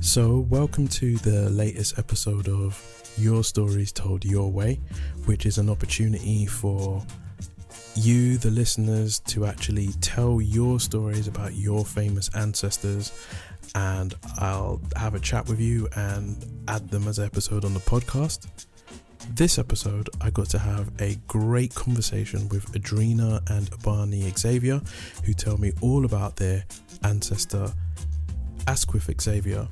So, welcome to the latest episode of Your Stories Told Your Way, which is an opportunity for you, the listeners, to actually tell your stories about your famous ancestors, and I'll have a chat with you and add them as an episode on the podcast. This episode, I got to have a great conversation with Adrina and Barney Xavier, who tell me all about their ancestor, Asquith Xavier,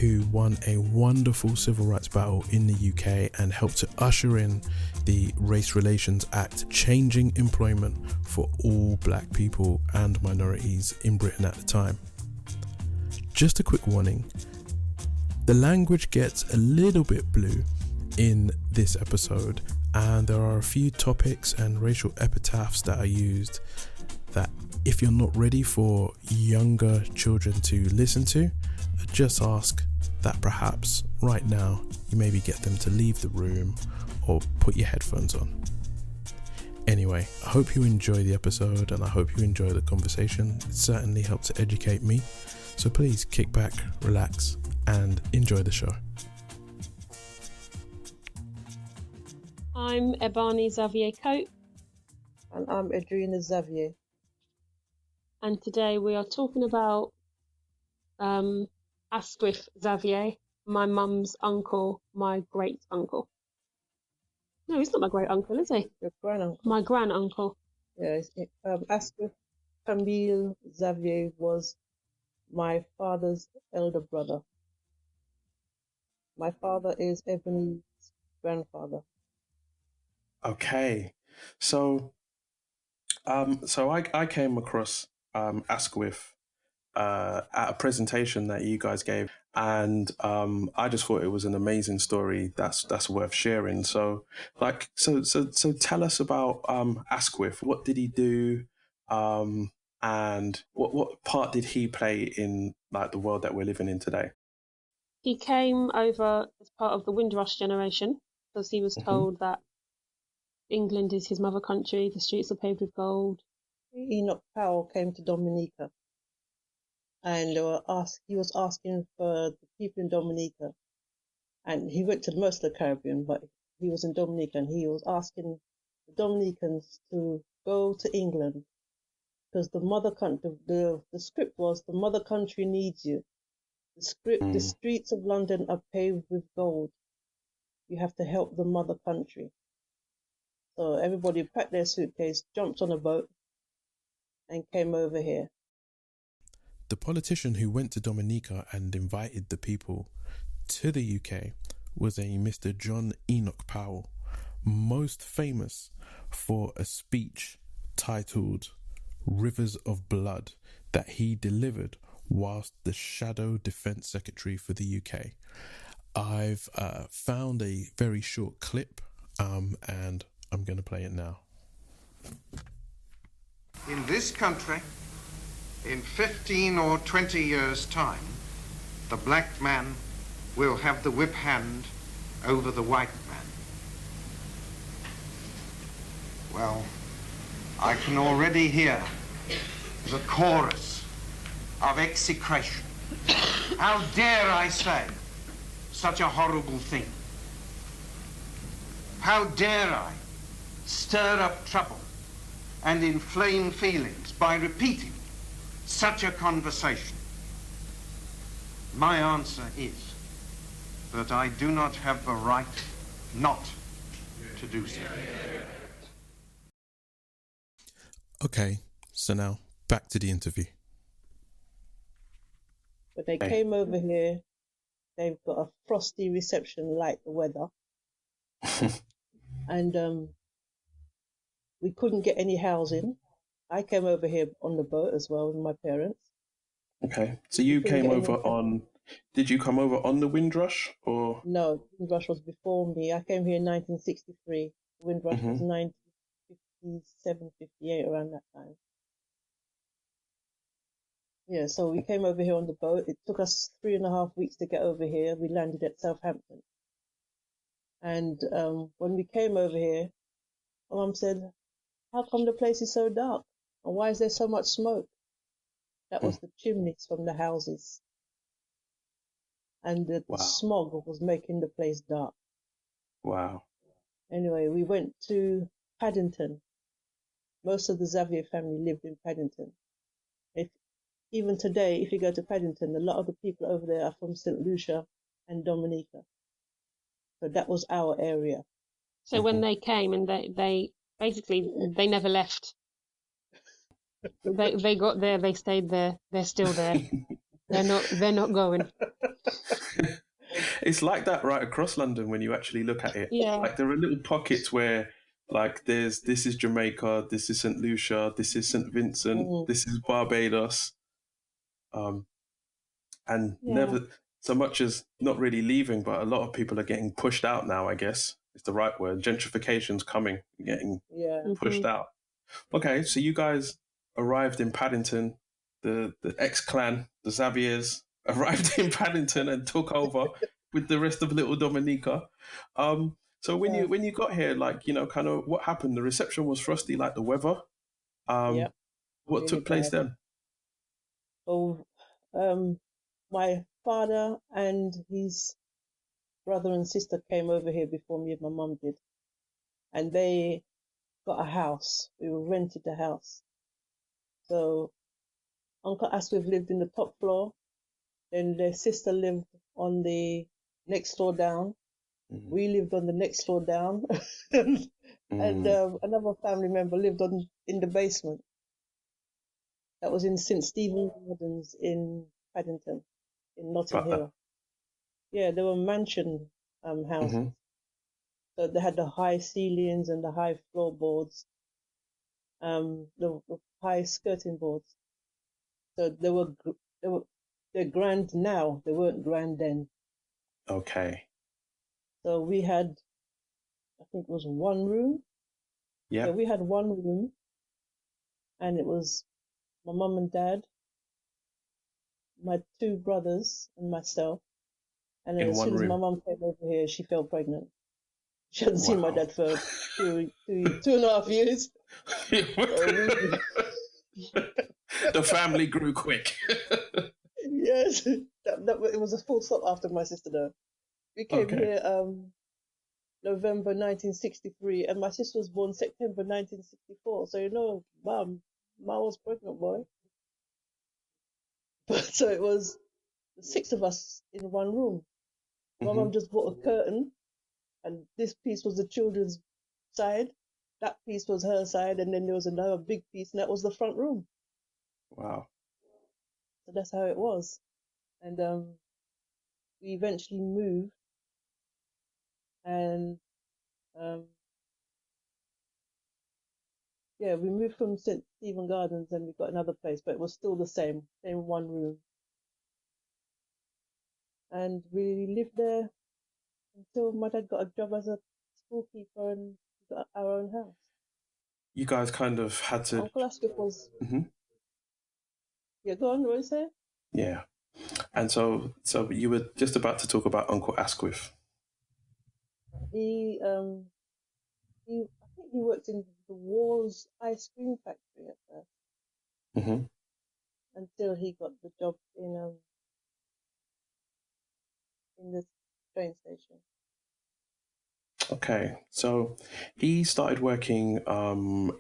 who won a wonderful civil rights battle in the UK and helped to usher in the Race Relations Act, changing employment for all black people and minorities in Britain at the time. Just a quick warning, the language gets a little bit blue in this episode, and there are a few topics and racial epitaphs that are used that, if you're not ready for younger children to listen to, I just ask that perhaps right now you maybe get them to leave the room or put your headphones on. Anyway, I hope you enjoy the episode and I hope you enjoy the conversation. It certainly helped to educate me. So please kick back, relax, and enjoy the show. I'm Ebony Xavier Cope. And I'm Adrina Xavier. And today we are talking about Asquith Xavier, my mum's uncle, my great uncle. No, he's not my great uncle, is he? Your granduncle. My grand uncle. Yes. Asquith Camille Xavier was my father's elder brother. My father is Ebony's grandfather. Okay, so I came across Asquith at a presentation that you guys gave, and I just thought it was an amazing story that's worth sharing. So tell us about Asquith. What did he do, and what part did he play in like the world that we're living in today? He came over as part of the Windrush generation because he was told that England is his mother country, the streets are paved with gold. Enoch Powell came to Dominica, and he was asking for the people in Dominica, and he went to most of the Caribbean, but he was in Dominica, and he was asking the Dominicans to go to England because the mother country, the script was, the mother country needs you. The streets of London are paved with gold. You have to help the mother country. So everybody packed their suitcase, jumped on a boat, and came over here. The politician who went to Dominica and invited the people to the UK was a Mr. John Enoch Powell, most famous for a speech titled Rivers of Blood that he delivered whilst the Shadow Defence Secretary for the UK. I've found a very short clip and I'm going to play it now. In this country, in 15 or 20 years' time, the black man will have the whip hand over the white man. Well, I can already hear the chorus of execration. How dare I say such a horrible thing? How dare I stir up trouble and inflame feelings by repeating such a conversation? My answer is that I do not have the right not to do so. Okay, so now back to the interview. But they came over here, they've got a frosty reception like the weather. And we couldn't get any housing. I came over here on the boat as well with my parents. Okay, so you came over on... Did you come over on the Windrush or...? No, Windrush was before me. I came here in 1963. Windrush was 1957, 58, around that time. Yeah, so we came over here on the boat. It took us 3.5 weeks to get over here. We landed at Southampton. And when we came over here, my mum said, "How come the place is so dark? And why is there so much smoke?" That was the chimneys from the houses. and the Wow. smog was making the place dark. Wow. Anyway, we went to Paddington. Most of the Xavier family lived in Paddington. Even today, if you go to Paddington, a lot of the people over there are from St. Lucia and Dominica. So that was our area. So when they came and they basically they never left. They got there, they stayed there, they're still there. They're not going. It's like that right across London when you actually look at it. Yeah. Like there are little pockets where like this is Jamaica, this is St. Lucia, this is St. Vincent, this is Barbados. And never so much as not really leaving, but a lot of people are getting pushed out now, I guess. It's the right word. Gentrification's coming, getting pushed out. Okay, so you guys arrived in Paddington, the ex-clan, the Xaviers, arrived in Paddington and took over with the rest of Little Dominica. So when you got here, like, you know, kind of what happened? The reception was frosty like the weather. What really took place then? Oh, my father and his brother and sister came over here before me and my mum did. And they got a house. We rented a house. So Uncle Asquith lived in the top floor. Then their sister lived on the next floor down. We lived on the next floor down. and another family member lived in the basement. That was in St. Stephen Gardens in Paddington, in Notting Hill. Yeah, there were mansion houses. So they had the high ceilings and the high floorboards, the high skirting boards. So they're grand now. They weren't grand then. Okay. So we had, I think it was one room. Yeah, we had one room, and it was my mum and dad, my two brothers, and myself. And then as soon as my mum came over here, she fell pregnant. She hadn't seen my dad for 2.5 years. The family grew quick. Yes, it was a full stop after my sister though. We came here November 1963, and my sister was born September 1964. So you know, mum was pregnant, boy. But so it was the six of us in one room. My mum just bought a curtain, and this piece was the children's side, that piece was her side, and then there was another big piece, and that was the front room. Wow. So that's how it was. And we eventually moved, and we moved from St. Stephen Gardens, and we got another place, but it was still the same one room. And we lived there until my dad got a job as a schoolkeeper and got our own house. You guys kind of had to... Uncle Asquith was... Yeah, go on, what you say? Yeah. And so you were just about to talk about Uncle Asquith. I think he worked in the Wars ice cream factory at first. Until he got the job in the train station. Okay, so he started working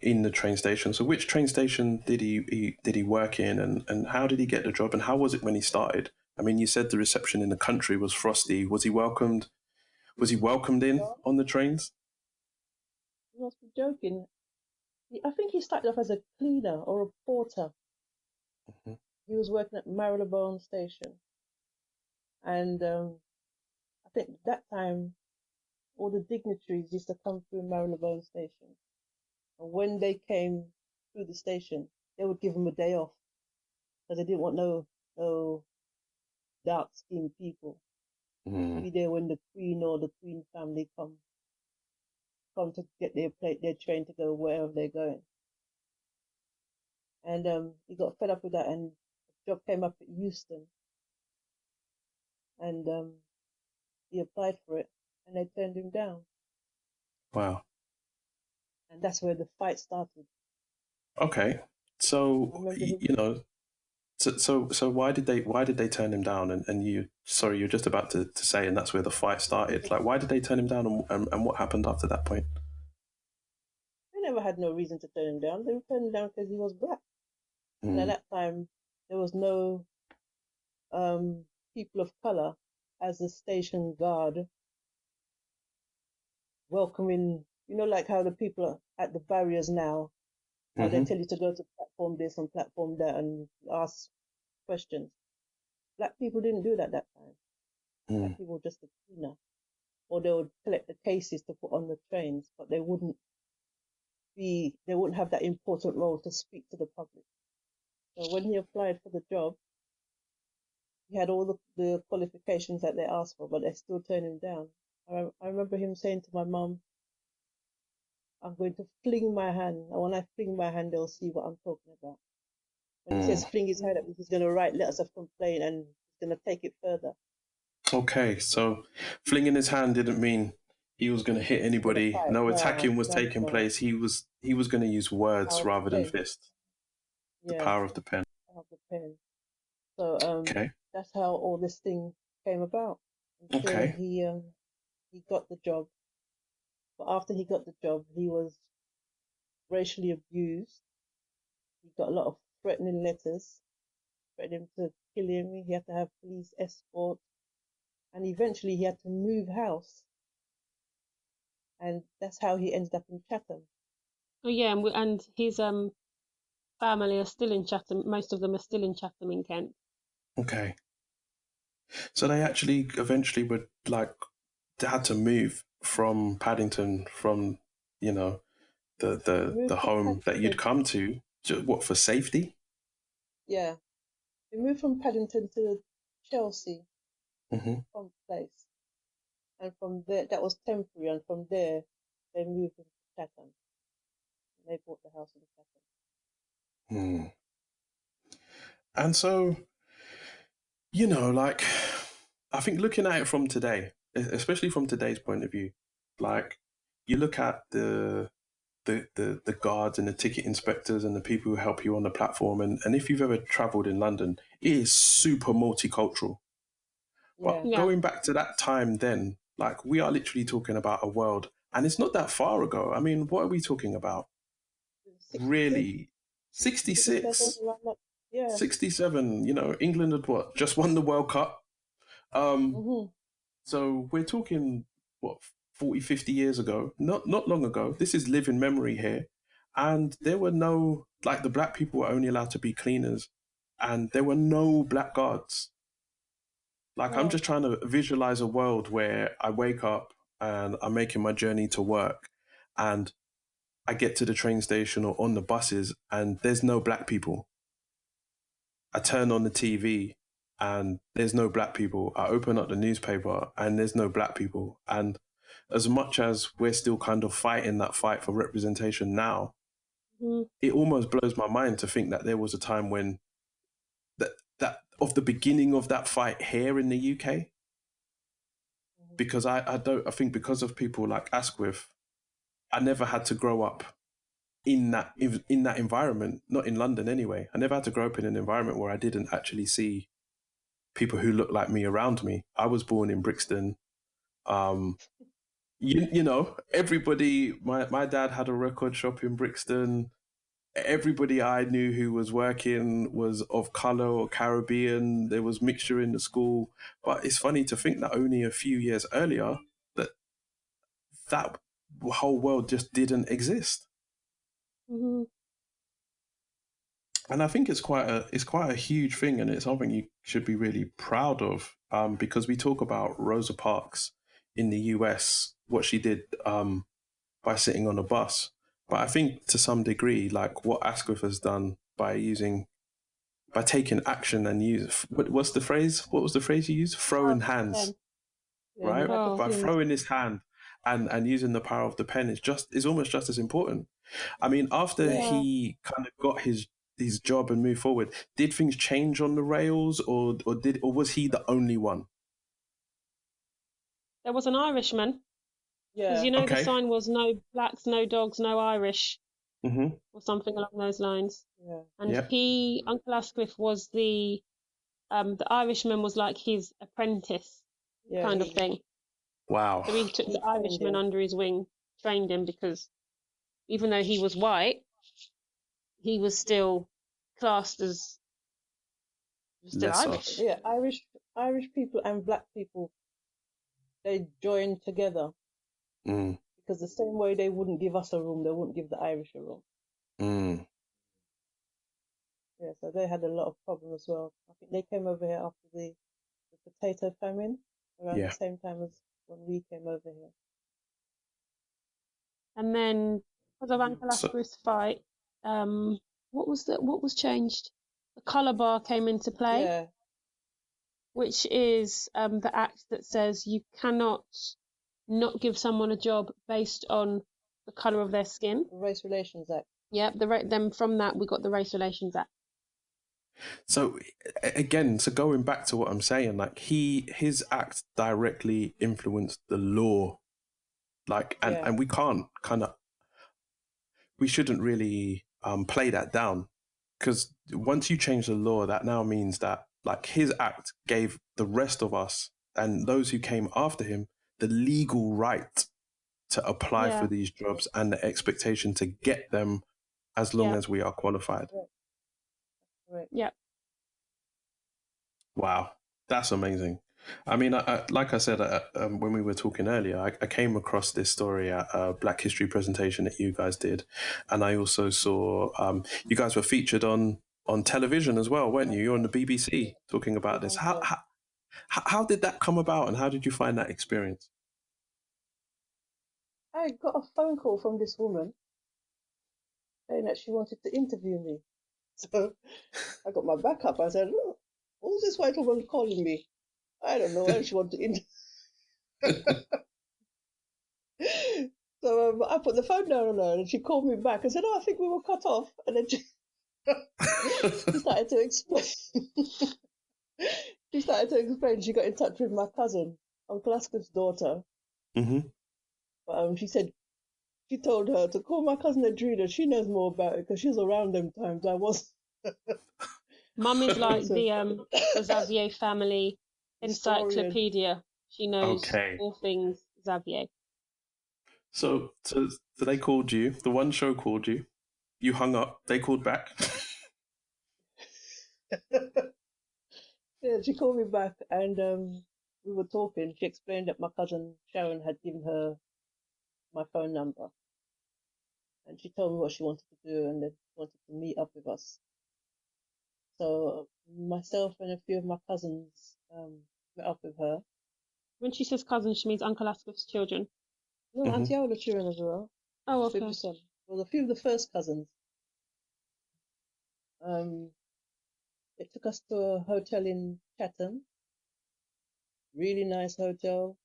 in the train station. So which train station did he work in, and how did he get the job, and how was it when he started? I mean, you said the reception in the country was frosty. Was he welcomed in on the trains? You must be joking. I think he started off as a cleaner or a porter. He was working at Marylebone Station. And I think that time all the dignitaries used to come through Marylebone Station. And when they came through the station, they would give them a day off. Because they didn't want no dark-skinned people to be there when the Queen or the Queen family come to get their train to go wherever they're going. And he got fed up with that, and the job came up at Euston. And he applied for it, and they turned him down. Wow. And that's where the fight started. Okay. So, you know, So why did they turn him down? And you're just about to say, and that's where the fight started. Like, why did they turn him down, and what happened after that point? They never had no reason to turn him down. They turned him down because he was black. And at that time, there was no people of color as a station guard welcoming, like how the people are at the barriers now, how they tell you to go to platform this and platform that and ask questions. Black people didn't do that time. Black people were just a cleaner, or they would collect the cases to put on the trains, but they wouldn't have that important role to speak to the public. So when he applied for the job, he had all the qualifications that they asked for, but they still turned him down. I remember him saying to my mum, I'm going to fling my hand. And when I fling my hand, they'll see what I'm talking about. When he says fling his hand up, he's going to write letters of complaint and he's going to take it further. Okay, so flinging his hand didn't mean he was going to hit anybody. No attacking was taking place. He was going to use words rather than fists. The power of the pen. Power of the pen. So that's how all this thing came about. Until he got the job. But after he got the job, he was racially abused. He got a lot of threatening letters, threatening to kill him. He had to have police escort. And eventually he had to move house. And that's how he ended up in Chatham. Oh, yeah, and his family are still in Chatham. Most of them are still in Chatham in Kent. Okay. So they actually eventually would had to move from Paddington, from the home that you'd come to. What, for safety? Yeah, we moved from Paddington to Chelsea, from place, and from there that was temporary, and from there they moved into Chatham. They bought the house in Chatham. And so, I think looking at it from today, especially from today's point of view, you look at the guards and the ticket inspectors and the people who help you on the platform, and if you've ever travelled in London, it is super multicultural. But going back to that time then, we are literally talking about a world, and it's not that far ago. I mean, what are we talking about? 66. Really? 66? 67, England had just won the World Cup. So we're talking, 40, 50 years ago, not long ago. This is living memory here. And there were no, the black people were only allowed to be cleaners, and there were no black guards. I'm just trying to visualize a world where I wake up and I'm making my journey to work, and I get to the train station or on the buses and there's no black people. I turn on the TV and there's no black people. I open up the newspaper and there's no black people. And as much as we're still kind of fighting that fight for representation now, it almost blows my mind to think that there was a time when that of the beginning of that fight here in the UK. Because I think because of people like Asquith, I never had to grow up in that environment, not in London anyway. I never had to grow up in an environment where I didn't actually see people who looked like me around me. I was born in Brixton. Everybody, my dad had a record shop in Brixton. Everybody I knew who was working was of colour or Caribbean. There was mixture in the school. But it's funny to think that only a few years earlier that whole world just didn't exist. And I think it's quite a huge thing, and it's something you should be really proud of, because we talk about Rosa Parks in the US, what she did by sitting on a bus. But I think to some degree, what Asquith has done by taking action and what's the phrase? What was the phrase you used? Throwing hands, right? By throwing his hand and using the power of the pen is almost just as important. I mean, after he kind of got his job and moved forward, did things change on the rails, or was he the only one? There was an Irishman. Because the sign was no blacks, no dogs, no Irish. or something along those lines. Yeah. And Yep. Uncle Asquith was the Irishman was like his apprentice Yeah, kind of thing. Wow. So he took the Irishman him. under his wing, trained him, because even though he was white, he was still classed as still Lesser. Irish. Yeah, Irish people and black people, they joined together Mm. because the same way they wouldn't give us a room, they wouldn't give the Irish a room. Mm. Yeah, so they had a lot of problems as well. I think they came over here after the potato famine, around Yeah. the same time as when we came over here. And then because of Uncle So- Asquith's fight, what was changed? The colour bar came into play, Yeah, which is the act that says you cannot not give someone a job based on the colour of their skin. the Race Relations Act. Yep, then from that we got the Race Relations Act. So again, so going back to what I'm saying, like his act directly influenced the law, like, and we can't we shouldn't really play that down, because once you change the law, that now means that like his act gave the rest of us and those who came after him the legal right to apply for these jobs and the expectation to get them as long as we are qualified. Right. Yeah. Wow, that's amazing. I mean, like I said, when we were talking earlier, I came across this story at a Black History presentation that you guys did. And I also saw you guys were featured on television as well, weren't you? You're on the BBC talking about this. How did that come about, and how did you find that experience? I got a phone call from this woman saying that she wanted to interview me. So I got my back up. I said, "Look, who's this white woman calling me? I don't know why she wanted to interview." So I put the phone down on her and she called me back and said, "Oh, I think we were cut off." And then she started to explain. She started to explain. She got in touch with my cousin, Uncle Asquith's daughter. Mm-hmm. She said she told her to call my cousin Adrina. She knows more about it because she's around them times. I was. Mum is like the Xavier family encyclopedia. She knows all things Xavier. So they called you. The One Show called you. You hung up. They called back. Yeah, she called me back and we were talking. She explained that my cousin Sharon had given her my phone number. And she told me what she wanted to do and then wanted to meet up with us. So myself and a few of my cousins met up with her. When she says cousins, she means Uncle Asquith's children. No, Auntie Aula's children as well. Oh, okay. Well, a few of the first cousins. They took us to a hotel in Chatham. Really nice hotel,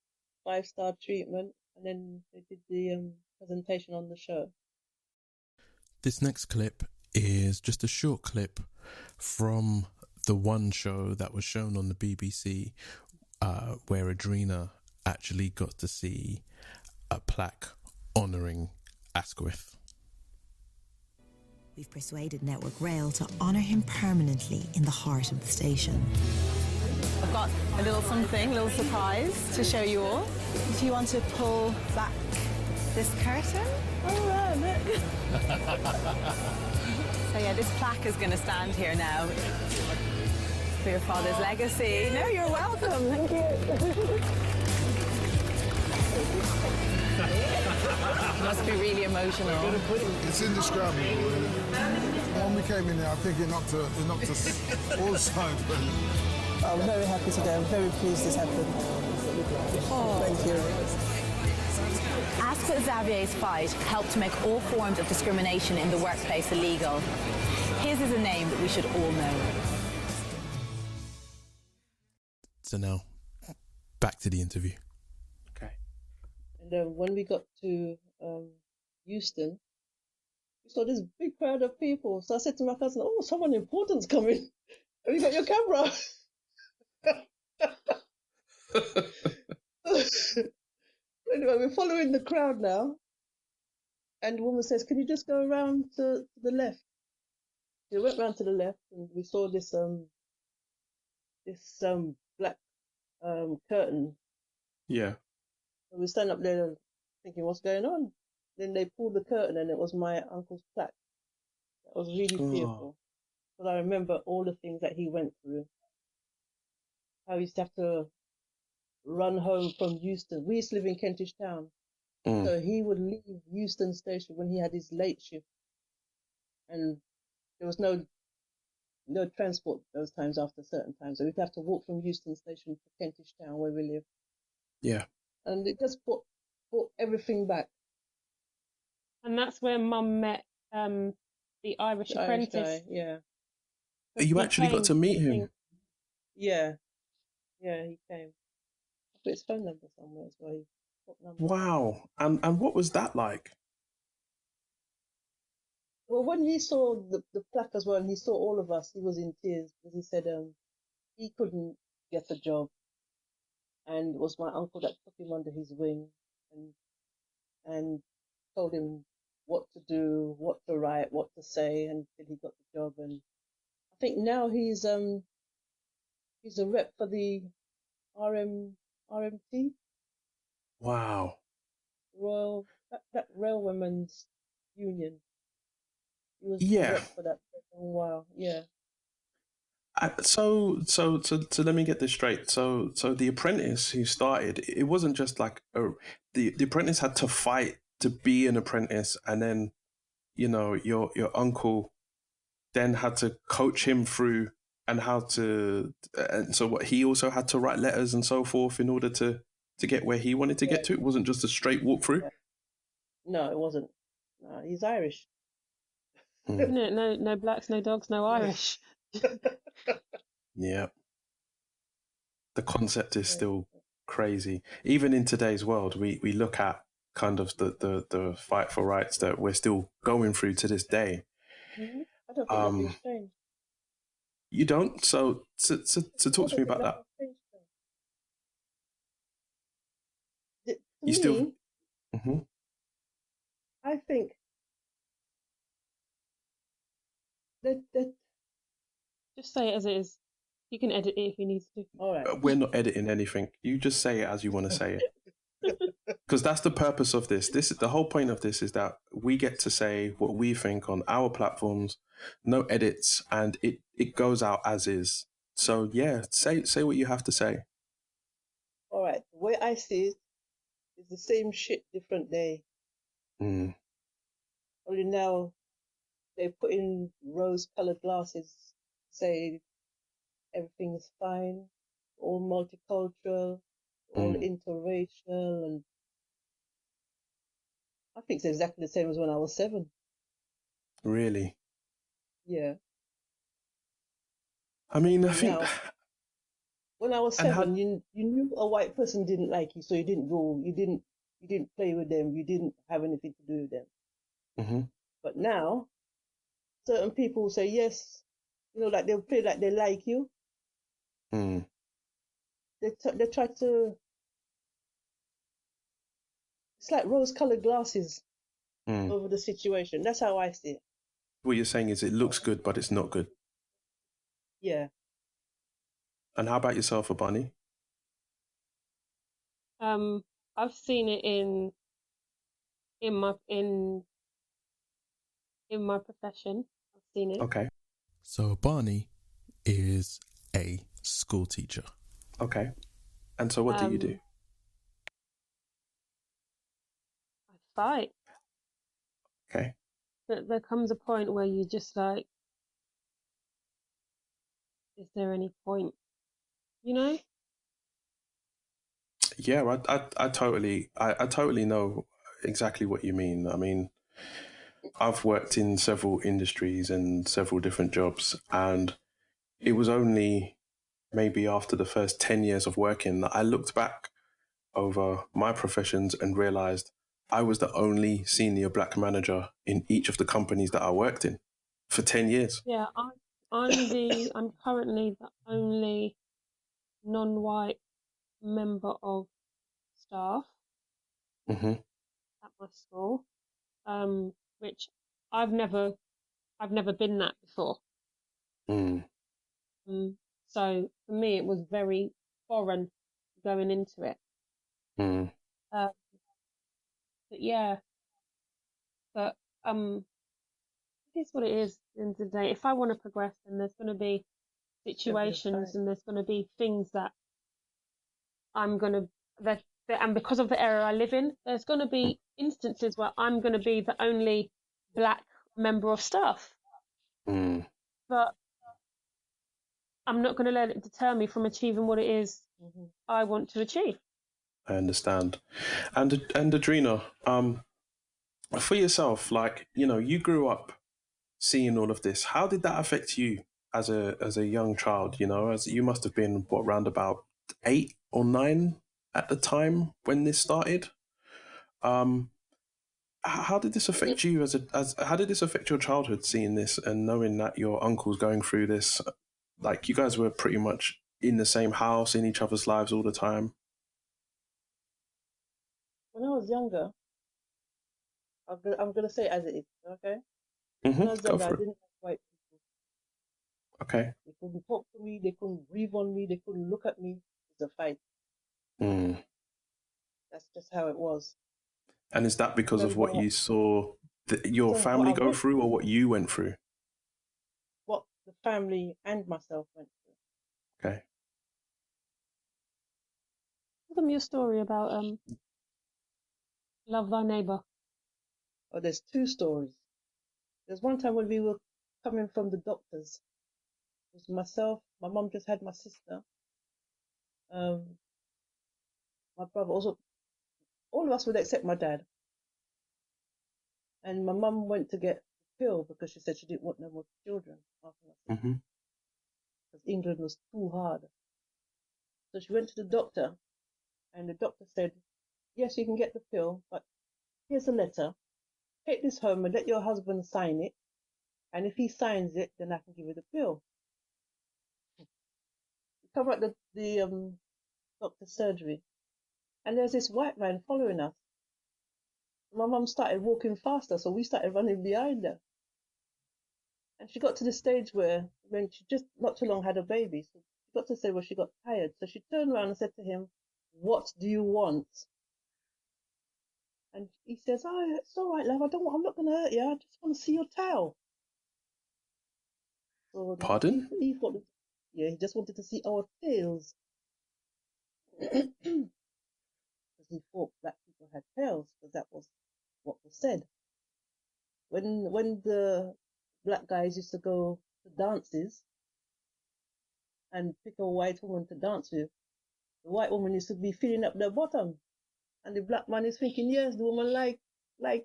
5-star treatment, and then they did the presentation on the show. This next clip is just a short clip from the One Show that was shown on the BBC, where Adrina actually got to see a plaque honouring Asquith. We've persuaded Network Rail to honour him permanently in the heart of the station. I've got a little surprise to show you all. Do you want to pull back this curtain? Oh, wow, look. So yeah, this plaque is going to stand here now for your father's legacy. No, you're welcome. Thank you. Must be really emotional. It's indescribable. When we came in there, I think it knocked us all sides. But I'm very happy today. I'm very pleased this happened. Thank you. Asquith Xavier's fight helped to make all forms of discrimination in the workplace illegal. His is a name that we should all know. So now, back to the interview. And when we got to Euston, we saw this big crowd of people. So I said to my cousin, "Oh, someone important's coming. Have you got your camera?" Anyway, we're following the crowd now. And the woman says, "Can you just go around to the left?" We went round to the left, and we saw this black curtain. Yeah. And we stand up there thinking, "What's going on?" Then they pulled the curtain, and it was my uncle's plaque. I was really Oh. fearful, but I remember all the things that he went through. How he used to have to run home from Euston. We used to live in Kentish Town, so he would leave Euston Station when he had his late shift, and there was no transport those times after certain times, so we'd have to walk from Euston Station to Kentish Town where we live. Yeah. And it just brought everything back. And that's where Mum met the Irish The Irish apprentice. guy, yeah. You actually got to meet him. Yeah, he came. I put his phone number somewhere as well. Wow. And what was that like? Well, when he saw the plaque as well, and he saw all of us, he was in tears because he said he couldn't get a job, and it was my uncle that took him under his wing and told him what to do, what to write, what to say, until he got the job. And I think now he's a rep for the RMT. Wow. Well, that Railwaymen's Union. He was Yeah. rep for that for a while. Yeah. So let me get this straight. So the apprentice who started, it wasn't just like the apprentice had to fight to be an apprentice, and then your uncle then had to coach him through and how to, and so what, he also had to write letters and so forth in order to get where he wanted to get to. It wasn't just a straight walk through. Yeah. No, it wasn't. No, he's Irish. No blacks, no dogs, no Irish. Yeah. The concept is still crazy. Even in today's world, we look at kind of the fight for rights that we're still going through to this day. Mm-hmm. I don't think nothing's changed. You don't? So talk to me about that. To me, Mm-hmm. I think that just say it as it is. You can edit it if you need to. All right. We're not editing anything. You just say it as you want to say it. Because that's the purpose of this. The whole point of this is that we get to say what we think on our platforms, no edits, and it goes out as is. So yeah, say what you have to say. All right. The way I see it is the same shit, different day. Mm. Only now they put in rose-colored glasses, say everything is fine, all multicultural, all interracial, and I think it's exactly the same as when I was 7. Really? Yeah. I mean, I think now, when I was 7, you knew a white person didn't like you, so you didn't go, you didn't play with them, you didn't have anything to do with them. Mm-hmm. But now, certain people say yes, like they'll play like they like you. Mm. They try to. It's like rose-colored glasses over the situation. That's how I see it. What you're saying is it looks good, but it's not good. Yeah. And how about yourself, Abani? I've seen it in my profession. I've seen it. Okay. So Barney is a school teacher. Okay. And so what do you do? I fight. Okay. But there comes a point where you're just like, is there any point? Yeah, I totally know exactly what you mean. I mean, I've worked in several industries and several different jobs, and it was only maybe after the first 10 years of working that I looked back over my professions and realized I was the only senior black manager in each of the companies that I worked in for 10 years. Yeah, I'm currently the only non-white member of staff Mm-hmm. at my school. which I've never been that before. Mm. So for me, it was very foreign going into it. Mm. But yeah, but it is what it is. At the end of the day, if I want to progress, then there's going to be situations and there's going to be things that I'm going to and because of the area I live in, there's going to be instances where I'm going to be the only black member of staff. Mm. But I'm not going to let it deter me from achieving what it is I want to achieve. I understand. And Adrina, for yourself, like, you know, you grew up seeing all of this. How did that affect you as a young child? You know, as you must have been round about 8 or 9 at the time when this started. How did this affect you how did this affect your childhood, seeing this and knowing that your uncle's going through this? Like, you guys were pretty much in the same house, in each other's lives all the time. When I was younger, I'm gonna say it as it is, okay? Mm-hmm. When I was Go younger, I for it. didn't have white people. Okay. They couldn't talk to me, they couldn't breathe on me, they couldn't look at me. It's a fight. Mm. That's just how it was. And is that because of what Remember, you saw your so what family I go went through, or what you went through? what the family and myself went through. Okay. Tell them your story about love thy neighbour. Oh, there's 2 stories. There's one time when we were coming from the doctors. It was myself, my mum just had my sister, my brother, also all of us would except my dad. And my mum went to get the pill because she said she didn't want no more children after my sister, Mm-hmm. because England was too hard. So she went to the doctor, and the doctor said, yes, you can get the pill, but here's a letter. Take this home and let your husband sign it. And if he signs it, then I can give you the pill. We come at the doctor's surgery, and there's this white man following us. My mum started walking faster, so we started running behind her. And she got to the stage where, when she just not too long had a baby, so she got to the stage where she got tired. So she turned around and said to him, what do you want? And he says, oh, it's all right, love. I'm not going to hurt you. I just want to see your tail. So Pardon? he thought, yeah, he just wanted to see our tails. Because he thought black people had tails, because that was what was said. When the black guys used to go to dances and pick a white woman to dance with, the white woman used to be filling up their bottom. And the black man is thinking, yes, the woman like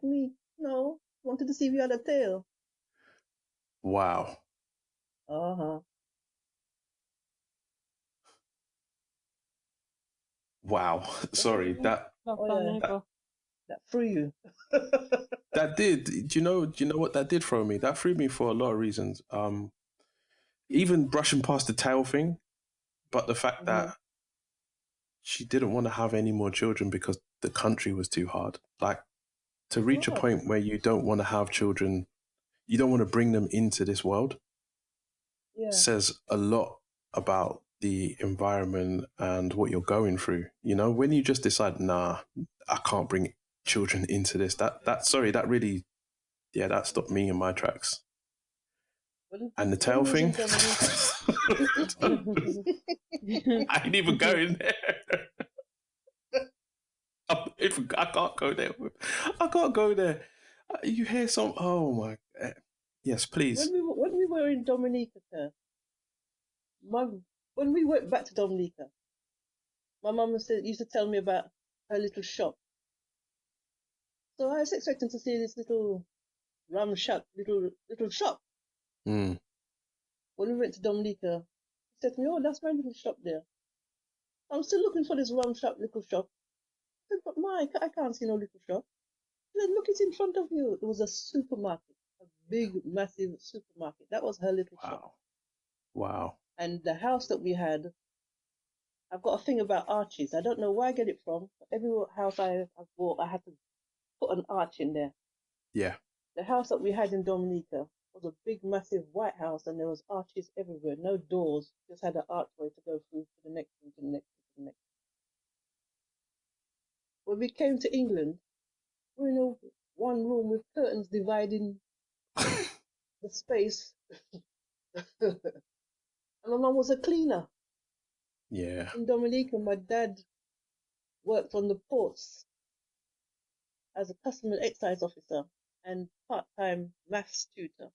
me. No, wanted to see if you had a tail. Wow. Uh-huh. Wow. Sorry, that threw you. that did. Do you know what that did for me? That threw me for a lot of reasons. Even brushing past the tail thing, but the fact that she didn't want to have any more children because the country was too hard. Like, to reach a point where you don't want to have children, you don't want to bring them into this world, says a lot about the environment and what you're going through. You know, when you just decide, nah, I can't bring children into this, that really, that stopped me in my tracks. And the tail thing, I ain't even going there. I can't go there. I can't go there. You hear some? Oh my! Yes, please. When we were in Dominica, when we went back to Dominica, my mum used to tell me about her little shop. So I was expecting to see this little ramshack little shop. Mm. When we went to Dominica, she said to me, "Oh, that's my little shop there." I'm still looking for this ramshack little shop. I said, "But Mike, I can't see no little shop." She said, "Look, it's in front of you." It was a supermarket, a big, massive supermarket. That was her little shop. Wow. And the house that we had, I've got a thing about arches. I don't know where I get it from. But every house I bought, I had to put an arch in there. Yeah. The house that we had in Dominica was a big, massive white house, and there was arches everywhere, no doors, just had an archway to go through to the next room, to the next room, to the next. When we came to England, we're in one room with curtains dividing the space. And my mum was a cleaner. Yeah. In Dominica, my dad worked on the ports as a custom and excise officer and part-time maths tutor.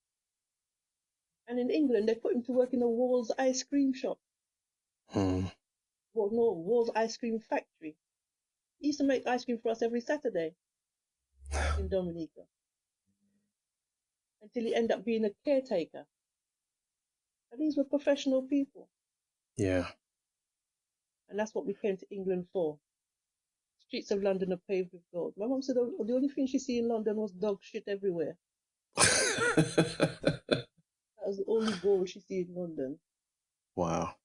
And in England, they put him to work in a Wall's ice cream shop. Well, no, Wall's ice cream factory. He used to make ice cream for us every Saturday in Dominica. Until he ended up being a caretaker. And these were professional people. Yeah. And that's what we came to England for. Streets of London are paved with gold. My mum said the only thing she see in London was dog shit everywhere. That was the only gold she see in London. Wow.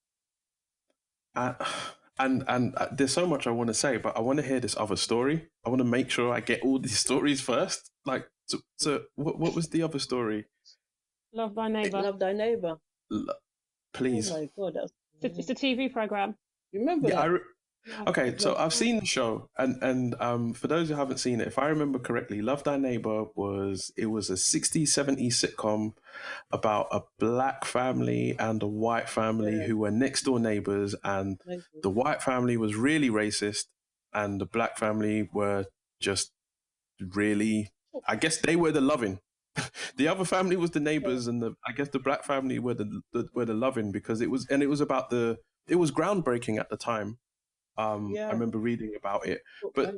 And there's so much I want to say, but I want to hear this other story. I want to make sure I get all these stories first. Like, so what was the other story? Love Thy Neighbour. Love Thy Neighbour. Please. Oh my God, It's a TV program. You remember that? Okay, so I've seen the show, and for those who haven't seen it, if I remember correctly, Love Thy Neighbor was a 60s, 70s sitcom about a black family and a white family who were next door neighbors, and the white family was really racist, and the black family were just really, I guess they were the loving. The other family was the neighbors, and I guess the black family were the loving, because it was groundbreaking at the time. I remember reading about it, but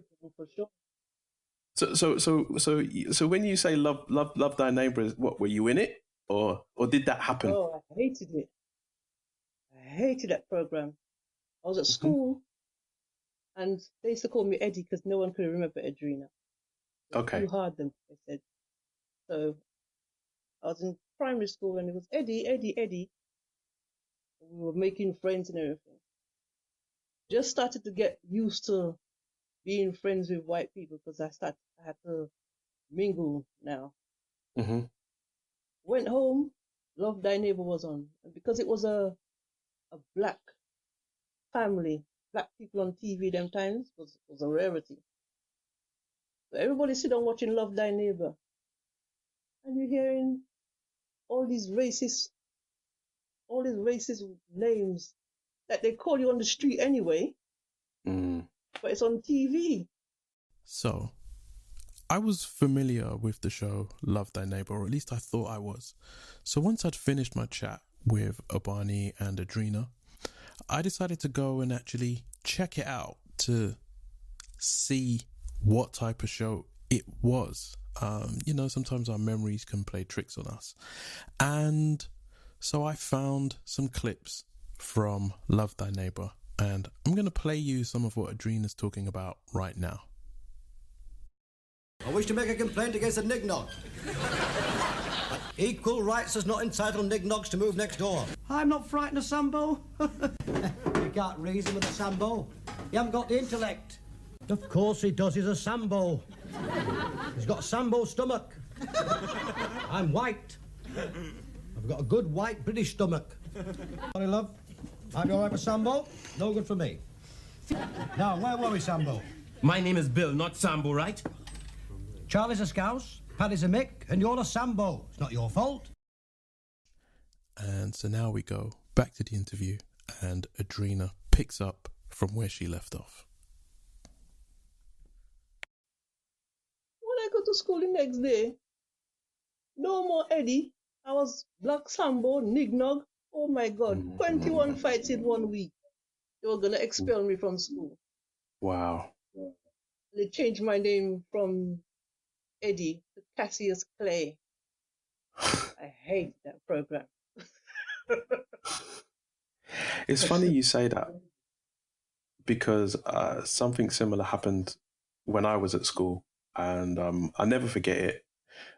so when you say love thy neighbor, what, were you in it, or did that happen? Oh, I hated it. I hated that program. I was at school, and they used to call me Eddie because no one could remember Edrina. Okay. Too hard, them, they said. So I was in primary school, and it was Eddie, Eddie, Eddie. And we were making friends and everything. Just started to get used to being friends with white people because I had to mingle now. Mm-hmm. Went home, Love Thy Neighbor was on. And because it was a black family, black people on TV them times was a rarity. So everybody sit down watching Love Thy Neighbor. And you're hearing all these racist names that they call you on the street anyway, but it's on TV. So, I was familiar with the show Love Thy Neighbor, or at least I thought I was. So once I'd finished my chat with Abani and Adrina, I decided to go and actually check it out to see what type of show it was. Sometimes our memories can play tricks on us. And so I found some clips from Love Thy Neighbor, and I'm going to play you some of what Adrina's talking about right now. I wish to make a complaint against the nignog. Equal rights does not entitle nignogs to move next door. I'm not frightened of Sambo. You can't reason with a Sambo. You haven't got the intellect. Of course he does, he's a Sambo. He's got a Sambo stomach. I'm white. I've got a good white British stomach. Sorry, love. I'm all right with Sambo? No good for me. Now, where were we, Sambo? My name is Bill, not Sambo, right? Charlie's a Scouse, Paddy's a Mick, and you're a Sambo. It's not your fault. And so now we go back to the interview, and Adrina picks up from where she left off. When I go to school the next day, no more Eddie. I was Black Sambo, Nignog. Oh my God, 21 fights in 1 week. They were going to expel me from school. Wow. They changed my name from Eddie to Cassius Clay. I hate that program. It's funny you say that, because something similar happened when I was at school, and I never forget it.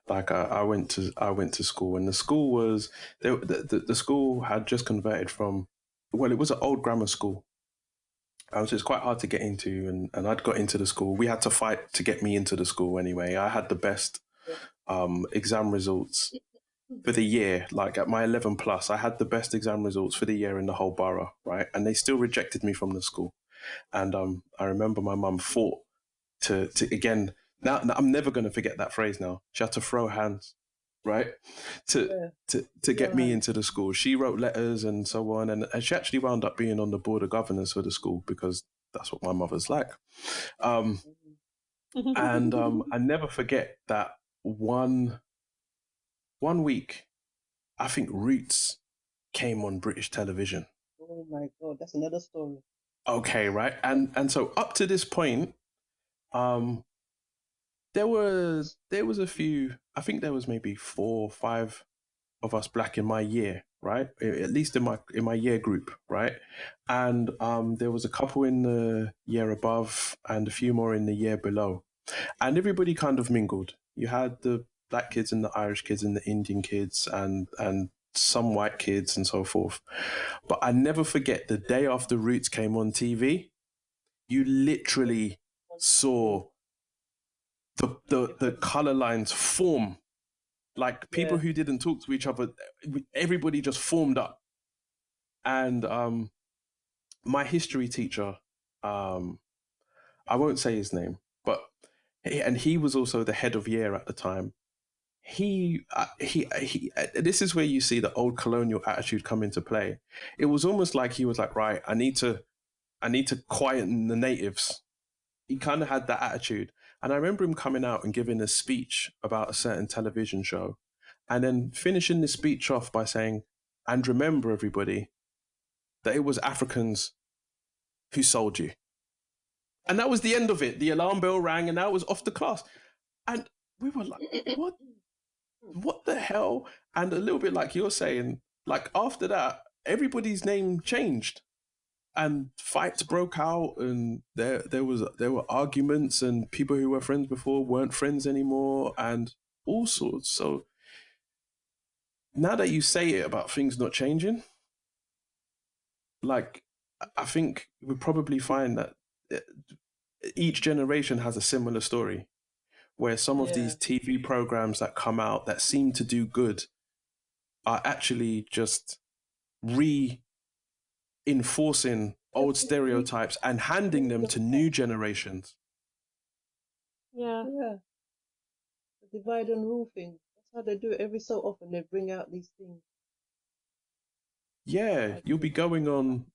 Like I went to school, and the school was the school had just converted from, well, it was an old grammar school, so it's quite hard to get into, and I'd got into the school. We had to fight to get me into the school anyway. I had the best exam results for the year. Like at my 11 plus, I had the best exam results for the year in the whole borough, right? And they still rejected me from the school. And I remember my mum fought to again. Now I'm never going to forget that phrase. Now she had to throw hands, right, to get me into the school. She wrote letters and so on, and she actually wound up being on the board of governors for the school because that's what my mother's like. And I never forget that one week, I think Roots came on British television. Oh my God, that's another story. Okay, right, and so up to this point, there was a few. I think there was maybe 4 or 5 of us black in my year, right? At least in my year group, right? And there was a couple in the year above and a few more in the year below, and everybody kind of mingled. You had the black kids and the Irish kids and the Indian kids and some white kids and so forth. But I never forget the day after Roots came on TV, you literally saw the color lines form. Like people who didn't talk to each other, everybody just formed up. And my history teacher, I won't say his name, but he was also the head of year at the time. He this is where you see the old colonial attitude come into play. It was almost like he was like, right, I need to quieten the natives. He kind of had that attitude. And I remember him coming out and giving a speech about a certain television show and then finishing the speech off by saying, and remember everybody that it was Africans who sold you. And that was the end of it. The alarm bell rang and that was off the class. And we were like, what the hell? And a little bit like you're saying, like after that, everybody's name changed. And fights broke out, and there were arguments, and people who were friends before weren't friends anymore, and all sorts. So now that you say it about things not changing, like I think we probably find that each generation has a similar story, where some of these TV programs that come out that seem to do good are actually just reinforcing old stereotypes and handing them to new generations. Yeah. The divide and rule thing. That's how they do it every so often. They bring out these things. Yeah, you'll be getting on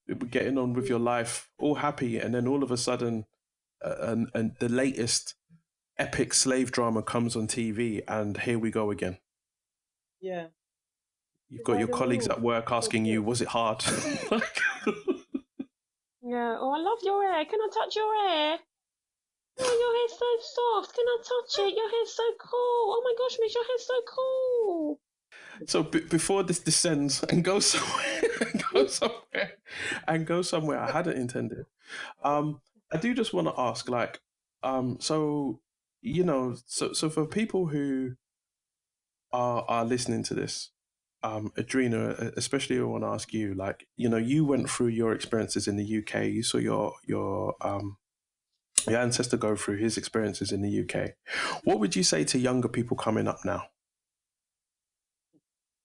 with your life, all happy, and then all of a sudden, and the latest epic slave drama comes on TV, and here we go again. Yeah. You've got your colleagues at work asking you, was it hard? Yeah. Oh, I love your hair. Can I touch your hair? Oh, your hair's so soft. Can I touch it? Your hair's so cool. Oh my gosh, Miss, your hair's so cool. So before this descends and goes somewhere I hadn't intended, I do just want to ask, like, so for people who are listening to this, Adrena, especially I want to ask you, like, you went through your experiences in the UK. You saw your ancestor go through his experiences in the UK. What would you say to younger people coming up now?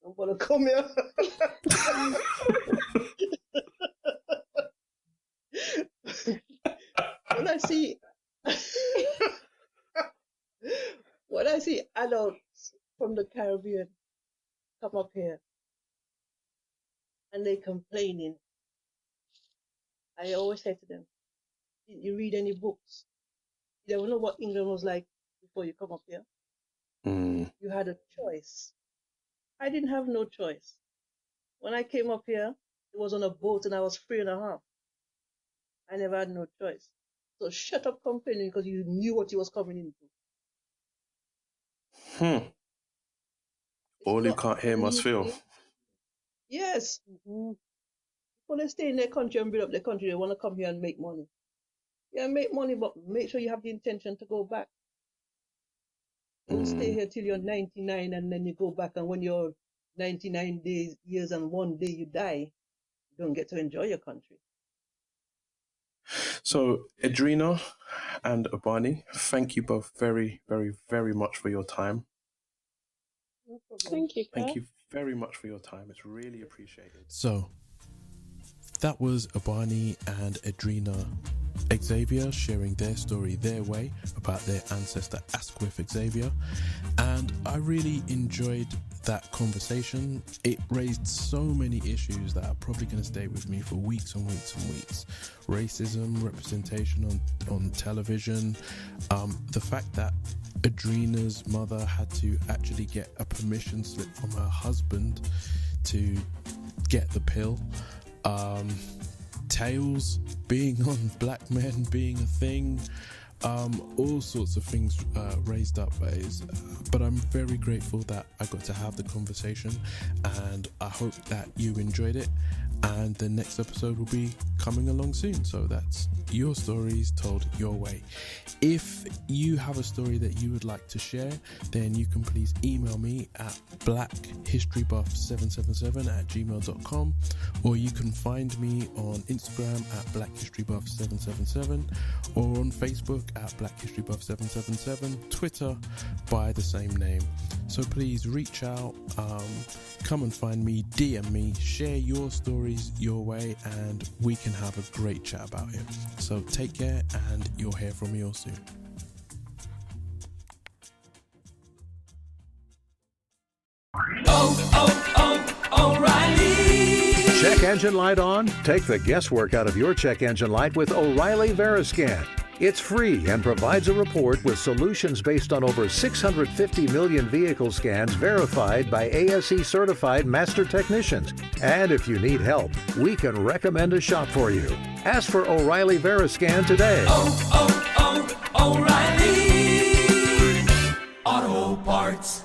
I want to come here. When I see adults from the Caribbean come up here and they complaining, I always say to them, did you read any books? You don't know what England was like before you come up here. You had a choice. I didn't have no choice. When I came up here, it was on a boat and I was 3.5. I never had no choice. So shut up complaining because you knew what you was coming into. All who can't hear must feel. Yes. People they stay in their country and build up their country, they want to come here and make money. Yeah, make money, but make sure you have the intention to go back. Don't stay here till you're 99 and then you go back, and when you're 99 years and 1 day you die, you don't get to enjoy your country. So, Adrena and Abani, thank you both very, very, very much for your time. Thank you, Thank you very much for your time. It's really appreciated. So, that was Abani and Edrina Xavier sharing their story their way about their ancestor Asquith Xavier, and I really enjoyed that conversation. It raised so many issues that are probably going to stay with me for weeks and weeks and weeks. Racism, representation on television, the fact that Edrina's mother had to actually get a permission slip from her husband to get the pill, tales being on black men being a thing, all sorts of things raised up. But I'm very grateful that I got to have the conversation, and I hope that you enjoyed it. And the next episode will be coming along soon. So that's Your Stories Told Your Way. If you have a story that you would like to share, then you can please email me at blackhistorybuff777@gmail.com, or you can find me on Instagram at blackhistorybuff777, or on Facebook at blackhistorybuff777, Twitter by the same name. So please reach out, come and find me, DM me, share your stories your way, and we can have a great chat about it. So take care, and you'll hear from me all soon. O'Reilly! Check engine light on? Take the guesswork out of your check engine light with O'Reilly Veriscan. It's free and provides a report with solutions based on over 650 million vehicle scans verified by ASE certified master technicians. And if you need help, we can recommend a shop for you. Ask for O'Reilly Veriscan today. O'Reilly Auto Parts.